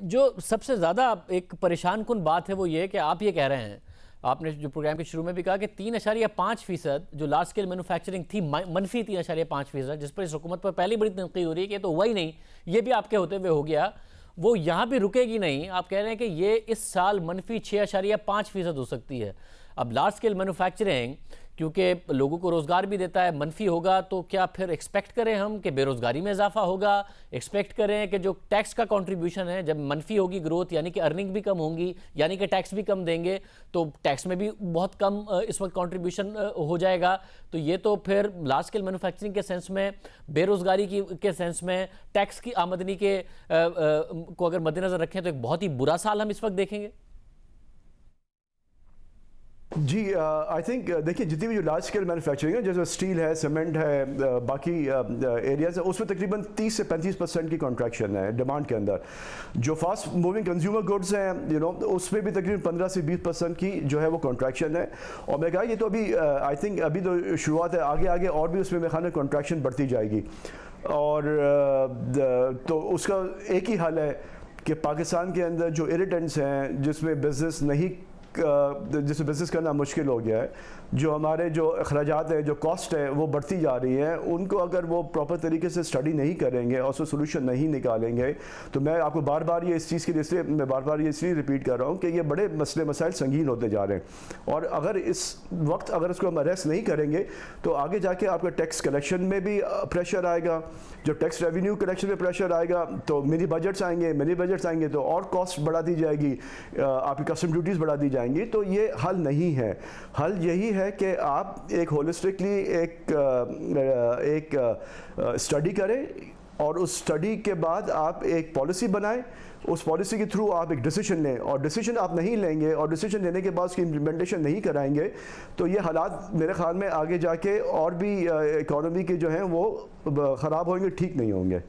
جو سب سے زیادہ ایک پریشان کن بات ہے وہ یہ کہ آپ یہ کہہ رہے ہیں، آپ نے جو پروگرام کے شروع میں بھی کہا کہ 3.5% جو لارج سکیل مینوفیکچرنگ تھی، منفی 3.5%، جس پر اس حکومت پر پہلی بڑی تنقید ہو رہی ہے کہ یہ تو ہوا ہی نہیں، یہ بھی آپ کے ہوتے ہوئے ہو گیا، وہ یہاں بھی رکے گی نہیں. آپ کہہ رہے ہیں کہ یہ اس سال منفی 6.5% ہو سکتی ہے. اب لارج سکیل مینوفیکچرنگ کیونکہ لوگوں کو روزگار بھی دیتا ہے، منفی ہوگا تو کیا پھر ایکسپیکٹ کریں ہم کہ بے روزگاری میں اضافہ ہوگا؟ ایکسپیکٹ کریں کہ جو ٹیکس کا کنٹریبیوشن ہے، جب منفی ہوگی گروتھ یعنی کہ ارننگ بھی کم ہوں گی، یعنی کہ ٹیکس بھی کم دیں گے تو ٹیکس میں بھی بہت کم اس وقت کنٹریبیوشن ہو جائے گا. تو یہ تو پھر لارج اسکیل مینوفیکچرنگ کے سینس میں، بے روزگاری کے سینس میں، ٹیکس کی آمدنی کے کو اگر مد نظر رکھیں تو ایک بہت ہی برا سال ہم اس وقت دیکھیں گے. جی آئی تھنک دیکھیے جتنی بھی جو لارج اسکیل مینوفیکچرنگ ہے، جیسے اسٹیل ہے، سیمنٹ ہے، باقی ایریاز ہے، اس میں تقریباً 30 سے 35% کی کنٹریکشن ہے ڈیمانڈ کے اندر. جو فاسٹ موونگ کنزیومر گڈز ہیں اس میں بھی تقریباً 15 سے 20% کی جو ہے وہ کنٹریکشن ہے. اور میں کہا یہ تو ابھی آئی تھنک ابھی تو شروعات ہے، آگے اور بھی اس میں میرے خیال میں کنٹریکشن بڑھتی جائے گی. اور تو اس کا ایک ہی حل ہے کہ پاکستان کے اندر جو ایریٹنٹس ہیں جس میں بزنس کرنا مشکل ہو گیا ہے، جو ہمارے جو اخراجات ہیں، جو کاسٹ ہے وہ بڑھتی جا رہی ہیں، ان کو اگر وہ پراپر طریقے سے اسٹڈی نہیں کریں گے اور اس کو سولوشن نہیں نکالیں گے تو میں آپ کو بار بار یہ اس چیز کے لیے میں بار بار یہ اس لیے ریپیٹ کر رہا ہوں کہ یہ بڑے مسائل سنگین ہوتے جا رہے ہیں. اور اگر اس وقت اگر اس کو ہم اریسٹ نہیں کریں گے تو آگے جا کے آپ کا ٹیکس کلیکشن میں بھی پریشر آئے گا. جو ٹیکس ریونیو کلیکشن میں پریشر آئے گا تو منی بجٹس آئیں گے تو اور کاسٹ بڑھا دی جائے گی، آپ کی کسٹم ڈیوٹیز بڑھا دی جائیں گی. تو یہ حل نہیں ہے. حل یہی ہے کہ آپ ایک ہولسٹکلی ایک اسٹڈی کریں اور اس اسٹڈی کے بعد آپ ایک پالیسی بنائیں. اس پالیسی کے تھرو آپ ایک ڈیسیشن لیں، اور ڈیسیشن آپ نہیں لیں گے اور ڈیسیشن لینے کے بعد اس کی امپلیمنٹیشن نہیں کرائیں گے تو یہ حالات میرے خیال میں آگے جا کے اور بھی اکانومی کے جو ہیں وہ خراب ہوں گے، ٹھیک نہیں ہوں گے.